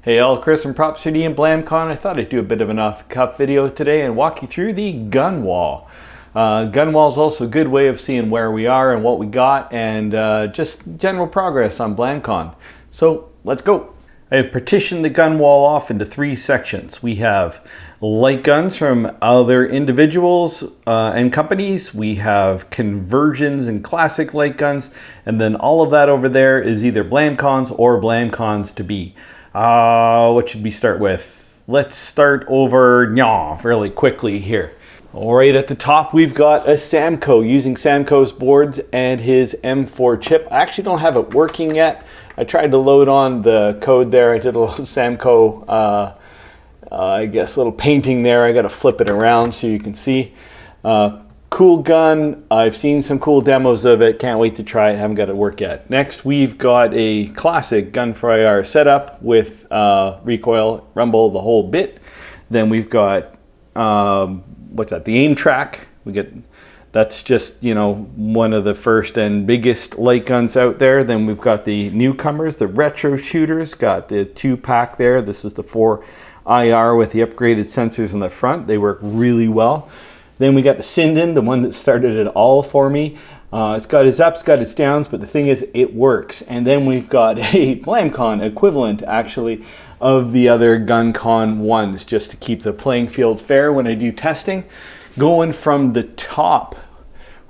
Hey all, Chris from Prop City and Blamcon. I thought I'd do a bit of an off-the-cuff video today and walk you through the gun wall. Gun wall is also a good way of seeing where we are and what we got and just general progress on Blamcon. So let's go. I have partitioned the gun wall off into three sections. We have light guns from other individuals and companies. We have conversions and classic light guns. And then all of that over there is either Blamcons or Blamcons to be. What should we start with? Let's start over fairly quickly here. All right, at the top we've got a Samco using Samco's boards and his M4 chip. I actually don't have it working yet. I tried to load on the code there. I did a little Samco, I guess, a little painting there. I got to flip it around so you can see. Cool gun. I've seen some cool demos of it. Can't wait to try it. Haven't got it work yet. Next, we've got a classic Gunfire setup with recoil, rumble, the whole bit. Then we've got what's that? The aim track. That's just, you know, one of the first and biggest light guns out there. Then we've got the newcomers, the retro shooters. Got the 2-pack there. This is the 4 IR with the upgraded sensors on the front. They work really well. Then we got the Sinden, the one that started it all for me. It's got its ups, got its downs, but the thing is, it works. And then we've got a Blamcon equivalent, actually, of the other GunCon ones, just to keep the playing field fair when I do testing. Going from the top,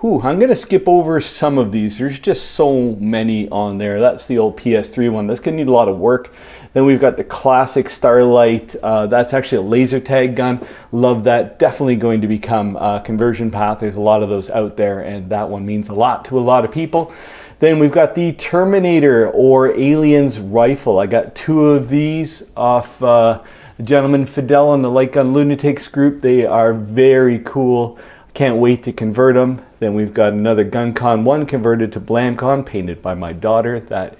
I'm going to skip over some of these. There's just so many on there. That's the old PS3 one. That's going to need a lot of work. Then we've got the classic Starlight. That's actually a laser tag gun. Love that. Definitely going to become a conversion path. There's a lot of those out there, and that one means a lot to a lot of people. Then we've got the Terminator or Aliens rifle. I got 2 of these off gentleman Fidel and the Light Gun Lunatics group. They are very cool. Can't wait to convert them. Then we've got another GunCon 1 converted to Blamcon, painted by my daughter. That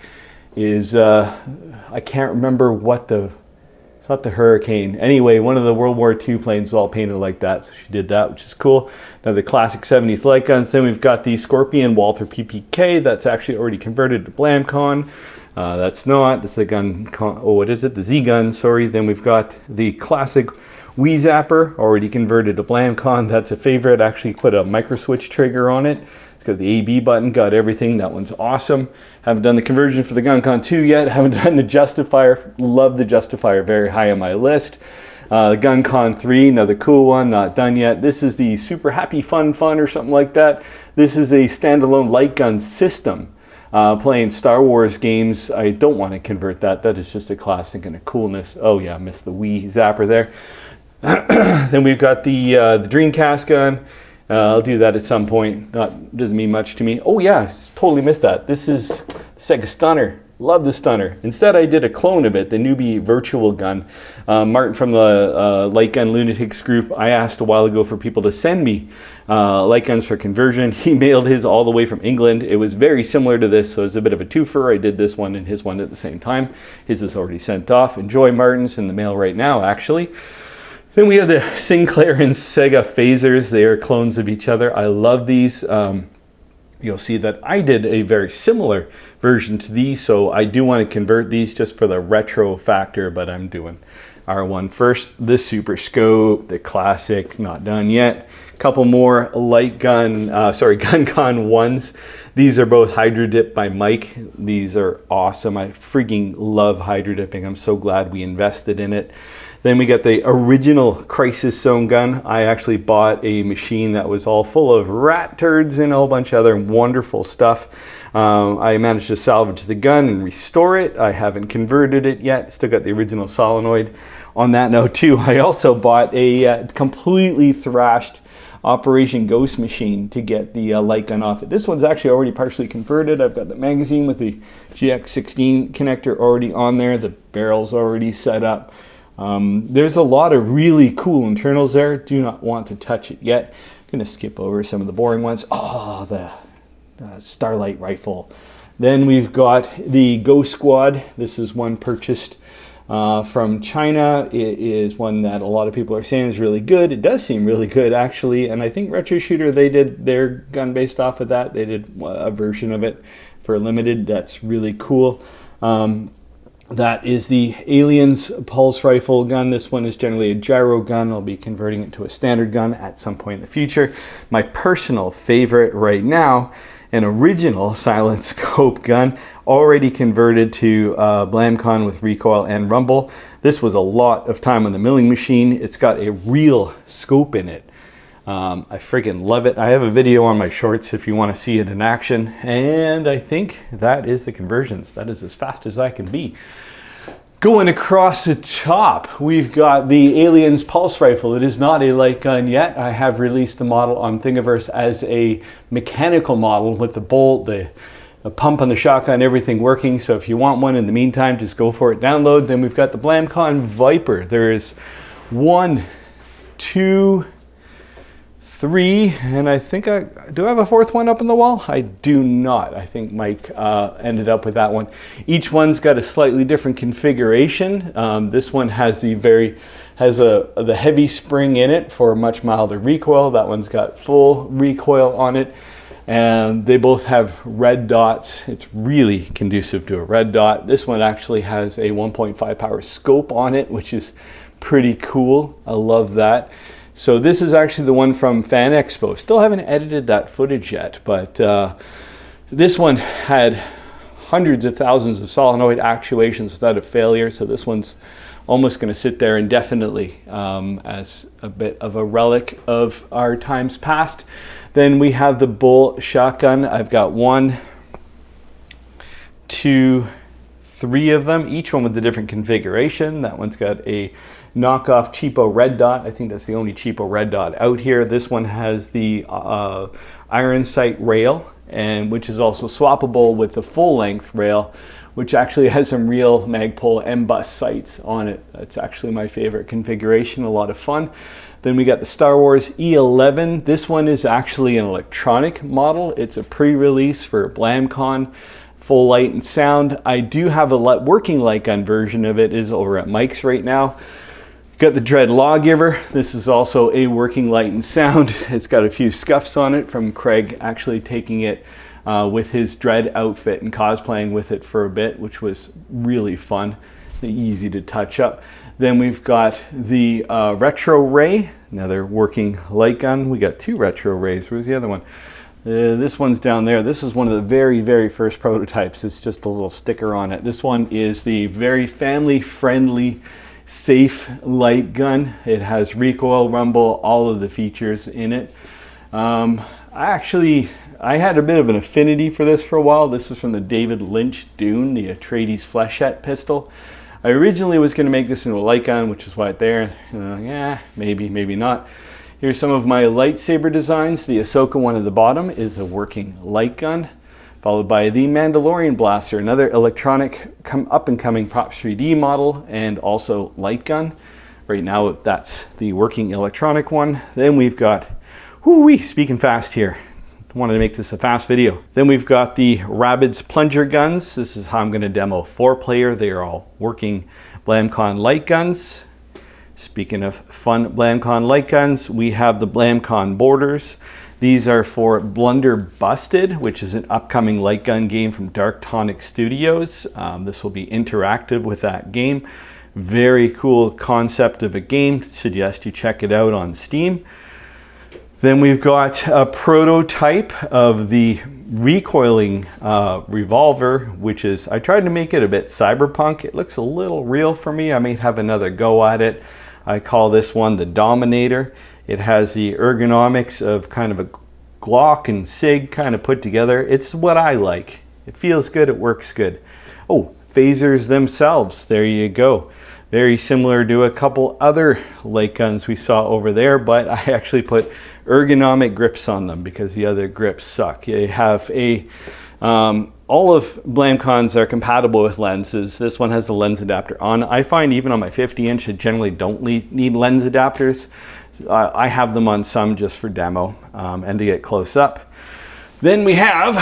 is, I can't remember what it's not the Hurricane. Anyway, one of the World War II planes is all painted like that, so she did that, which is cool. Now the classic 70s light guns. Then we've got the Scorpion Walther PPK. That's actually already converted to Blamcon. That's not. This is a GunCon, what is it? The Z-Gun, sorry. Then we've got the classic Wee Zapper, already converted to Blamcon. That's a favorite. Actually put a micro switch trigger on it. It's got the AB button, got everything. That one's awesome. Haven't done the conversion for the GunCon 2 yet. Haven't done the Justifier. Love the Justifier, very high on my list. The GunCon 3, another cool one, not done yet. This is the Super Happy Fun or something like that. This is a standalone light gun system. Playing Star Wars games. I don't want to convert that. That is just a classic and a coolness. Oh yeah, I missed the Wee Zapper there. Then we've got the Dreamcast gun. I'll do that at some point. Doesn't mean much to me. Oh yeah, totally missed that. This is the Sega Stunner. Love the Stunner. Instead, I did a clone of it, the Newbie Virtual Gun. Martin from the Light Gun Lunatics group, I asked a while ago for people to send me light guns for conversion. He mailed his all the way from England. It was very similar to this, so it's a bit of a twofer. I did this one and his one at the same time. His is already sent off. Enjoy Martin's in the mail right now, actually. Then we have the Sinclair and Sega phasers. They are clones of each other. I love these. You'll see that I did a very similar version to these, so I do want to convert these just for the retro factor, but I'm doing R1 first. The Super Scope, the classic, not done yet. A couple more light gun, GunCon 1s. These are both hydro dipped by Mike. These are awesome. I freaking love hydro dipping. I'm so glad we invested in it. Then we got the original Crisis Zone gun. I actually bought a machine that was all full of rat turds and a whole bunch of other wonderful stuff. I managed to salvage the gun and restore it. I haven't converted it yet. Still got the original solenoid. On that note too, I also bought a completely thrashed Operation Ghost machine to get the light gun off it. This one's actually already partially converted. I've got the magazine with the GX16 connector already on there. The barrel's already set up. There's a lot of really cool internals there. Do not want to touch it yet. I'm going to skip over some of the boring ones. Oh, the Starlight rifle. Then we've got the Ghost Squad. This is one purchased from China. It is one that a lot of people are saying is really good. It does seem really good, actually. And I think Retro Shooter, they did their gun based off of that. They did a version of it for limited. That's really cool. That is the Aliens pulse rifle gun. This one is generally a gyro gun. I'll be converting it to a standard gun at some point in the future. My personal favorite right now, an original silent scope gun, already converted to Blamcon with recoil and rumble. This was a lot of time on the milling machine. It's got a real scope in it. I freaking love it. I have a video on my shorts if you want to see it in action. And I think that is the conversions. That is as fast as I can be. Going across the top, we've got the Aliens pulse rifle. It is not a light gun yet. I have released the model on Thingiverse as a mechanical model with the bolt, the pump on the shotgun, everything working. So if you want one in the meantime, just go for it, download. Then we've got the Blamcon Viper. There is 1, 2, 3, and I think do I have a fourth one up on the wall? I do not. I think Mike ended up with that one. Each one's got a slightly different configuration. This one has the heavy spring in it for much milder recoil. That one's got full recoil on it, and they both have red dots. It's really conducive to a red dot. This one actually has a 1.5 power scope on it, which is pretty cool. I love that. So this is actually the one from Fan Expo. Still haven't edited that footage yet, but this one had hundreds of thousands of solenoid actuations without a failure. So this one's almost going to sit there indefinitely as a bit of a relic of our times past. Then we have the Bull shotgun. I've got 1, 2, 3 of them, each one with a different configuration. That one's got a knockoff cheapo red dot. I think that's the only cheapo red dot out here. This one has the iron sight rail, and which is also swappable with the full length rail, which actually has some real Magpul M-Bus sights on it. That's actually my favorite configuration, a lot of fun. Then we got the Star Wars E11. This one is actually an electronic model. It's a pre-release for Blamcon. Full light and sound. I do have a working light gun version of it, is over at Mike's right now. Got the Dread Lawgiver. This is also a working light and sound. It's got a few scuffs on it from Craig actually taking it with his Dread outfit and cosplaying with it for a bit, which was really fun, easy to touch up. Then we've got the Retro Ray, another working light gun. We got 2 Retro Rays. Where's the other one? This one's down there. This is one of the very, very first prototypes. It's just a little sticker on it. This one is the very family-friendly, safe light gun. It has recoil, rumble, all of the features in it. I had a bit of an affinity for this for a while. This is from the David Lynch Dune, the Atreides Flechette pistol. I originally was going to make this into a light gun, which is right there. Yeah, maybe, maybe not. Here's some of my lightsaber designs. The Ahsoka one at the bottom is a working light gun, followed by the Mandalorian blaster, another electronic up-and-coming Props 3D model, and also light gun. Right now, that's the working electronic one. Then we've got, speaking fast here. Wanted to make this a fast video. Then we've got the Rabbids plunger guns. This is how I'm going to demo 4-player. They are all working Blamcon light guns. Speaking of fun Blamcon light guns, we have the Blamcon Borders. These are for Blunder Busted, which is an upcoming light gun game from Dark Tonic Studios. This will be interactive with that game. Very cool concept of a game. Suggest you check it out on Steam. Then we've got a prototype of the recoiling revolver, which is, I tried to make it a bit cyberpunk. It looks a little real for me. I may have another go at it. I call this one the Dominator. It has the ergonomics of kind of a Glock and SIG kind of put together. It's what I like. It feels good, it works good. Oh, phasers themselves, there you go. Very similar to a couple other light guns we saw over there, but I actually put ergonomic grips on them because the other grips suck. They have a, all of Blamcons are compatible with lenses. This one has the lens adapter on. I find even on my 50-inch, I generally don't need lens adapters. I have them on some just for demo and to get close up. Then we have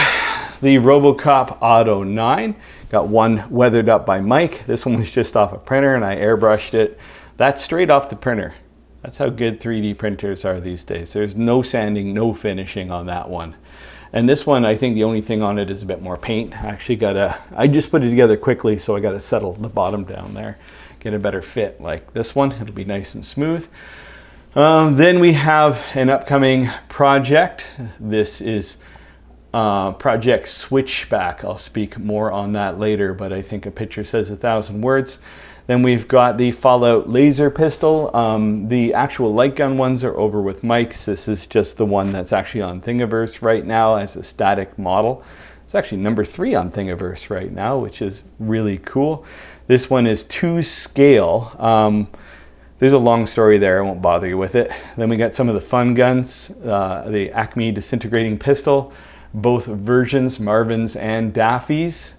the RoboCop Auto 9. Got one weathered up by Mike. This one was just off a printer and I airbrushed it. That's straight off the printer. That's how good 3D printers are these days. There's no sanding, no finishing on that one. And this one, I think the only thing on it is a bit more paint. I just put it together quickly, so I got to settle the bottom down there, get a better fit like this one. It'll be nice and smooth. Then we have an upcoming project. This is Project Switchback. I'll speak more on that later, but I think a picture says 1,000 words. Then we've got the Fallout laser pistol. The actual light gun ones are over with Mike's. This is just the one that's actually on Thingiverse right now as a static model. It's actually number 3 on Thingiverse right now, which is really cool. This one is to scale. There's a long story there, I won't bother you with it. Then we got some of the fun guns, the Acme disintegrating pistol, both versions, Marvin's and Daffy's.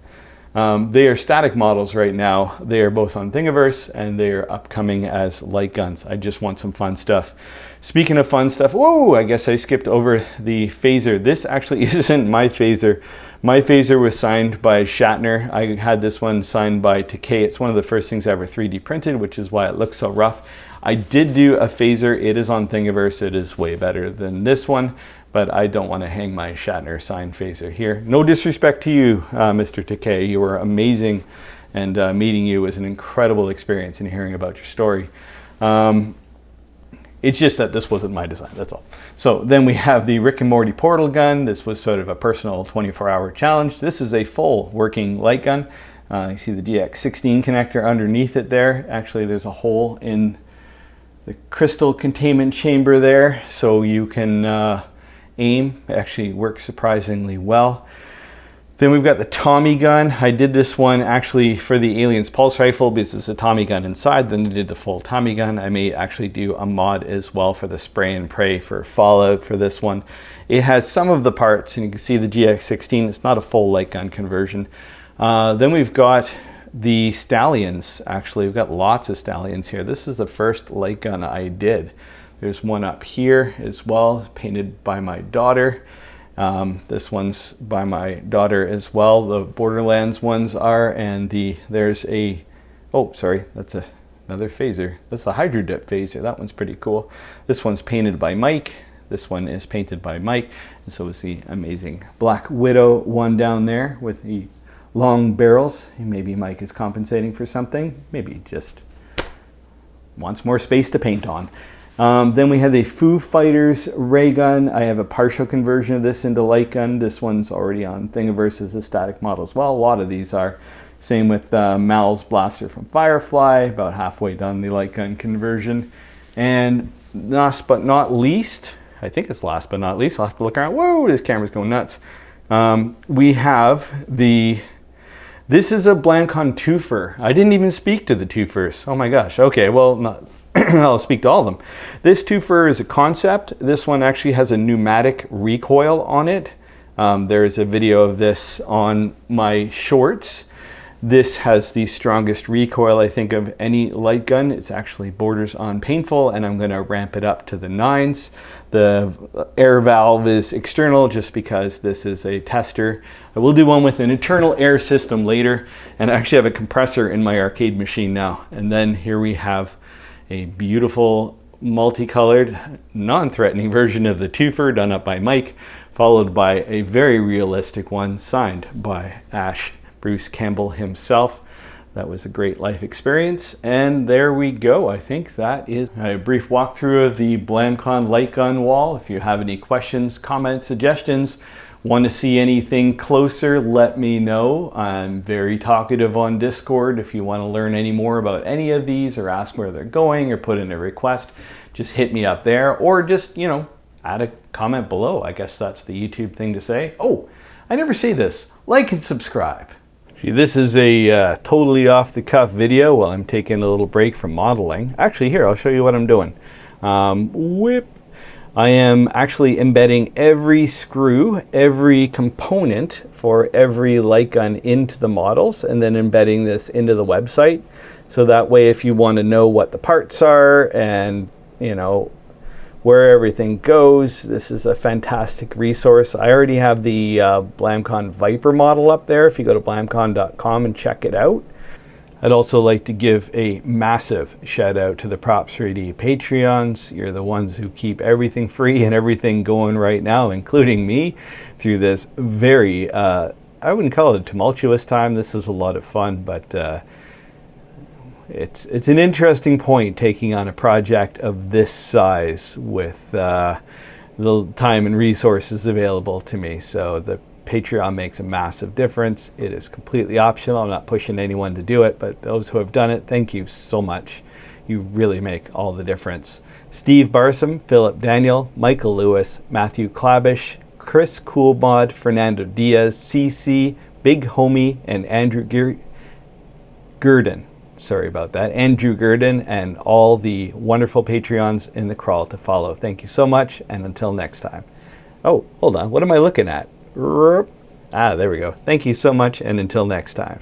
They are static models right now. They are both on Thingiverse and they are upcoming as light guns. I just want some fun stuff. Speaking of fun stuff, whoa, I guess I skipped over the phaser. This actually isn't my phaser. My phaser was signed by Shatner. I had this one signed by Takei. It's one of the first things I ever 3D printed, which is why it looks so rough. I did do a phaser. It is on Thingiverse. It is way better than this one, but I don't want to hang my Shatner signed phaser here. No disrespect to you, Mr. Takei. You were amazing, and meeting you was an incredible experience and hearing about your story. It's just that this wasn't my design, that's all. So then we have the Rick and Morty portal gun. This was sort of a personal 24-hour challenge. This is a full working light gun. You see the DX16 connector underneath it there. Actually, there's a hole in the crystal containment chamber there, so you can aim. It actually works surprisingly well. Then we've got the Tommy gun. I did this one actually for the Aliens Pulse Rifle because it's a Tommy gun inside. Then I did the full Tommy gun. I may actually do a mod as well for the spray and pray for Fallout for this one. It has some of the parts, and you can see the GX16. It's not a full light gun conversion. Then we've got the Stallions. Actually, we've got lots of Stallions here. This is the first light gun I did. There's one up here as well, painted by my daughter. This one's by my daughter as well. The Borderlands ones are, and there's a, oh, sorry, that's another phaser. That's the Hydro Dip phaser. That one's pretty cool. This one's painted by Mike. This one is painted by Mike. And so is the amazing Black Widow one down there with the long barrels. Maybe Mike is compensating for something. Maybe just wants more space to paint on. Then we have the Foo Fighters ray gun. I have a partial conversion of this into light gun. This one's already on Thingiverse as a static model as well. A lot of these are. Same with Mal's blaster from Firefly, about halfway done the light gun conversion. And last but not least, I think it's last but not least, I'll have to look around. Whoa, this camera's going nuts. We have this is a Blamcon twofer. I didn't even speak to the twofers. Oh my gosh, okay, well, not. I'll speak to all of them. This twofer is a concept. This one actually has a pneumatic recoil on it. There's a video of this on my shorts. This has the strongest recoil, I think, of any light gun. It's actually borders on painful, and I'm going to ramp it up to the 9s. The air valve is external just because this is a tester. I will do one with an internal air system later, and I actually have a compressor in my arcade machine now. And then here we have a beautiful multicolored, non-threatening version of the twofer done up by Mike, followed by a very realistic one signed by Ash Bruce Campbell himself. That was a great life experience, and there we go. I think that is a brief walkthrough of the Blamcon Light Gun Wall. If you have any questions, comments, suggestions, want to see anything closer, let me know. I'm very talkative on Discord. If you want to learn any more about any of these or ask where they're going or put in a request, just hit me up there, or just, you know, add a comment below. I guess that's the YouTube thing to say. Oh, I never say this. Like and subscribe. See, this is a totally off-the-cuff video while I'm taking a little break from modeling. Actually, here, I'll show you what I'm doing. Whip. I am actually embedding every screw, every component for every light gun into the models, and then embedding this into the website. So that way, if you want to know what the parts are and, you know, where everything goes, this is a fantastic resource. I already have the Blamcon Viper model up there if you go to blamcon.com and check it out. I'd also like to give a massive shout out to the Props3D Patreons. You're the ones who keep everything free and everything going right now, including me, through this very, I wouldn't call it a tumultuous time. This is a lot of fun, but it's an interesting point taking on a project of this size with the time and resources available to me. So the Patreon makes a massive difference. It is completely optional. I'm not pushing anyone to do it, but those who have done it, thank you so much. You really make all the difference. Steve Barsom, Philip Daniel, Michael Lewis, Matthew Klabish, Chris Coolbod, Fernando Diaz, CC, Big Homie, and Andrew Gurdon. Sorry about that. Andrew Gurdon, and all the wonderful Patreons in the crawl to follow. Thank you so much, and until next time. Oh, hold on. What am I looking at? There we go. Thank you so much, and until next time.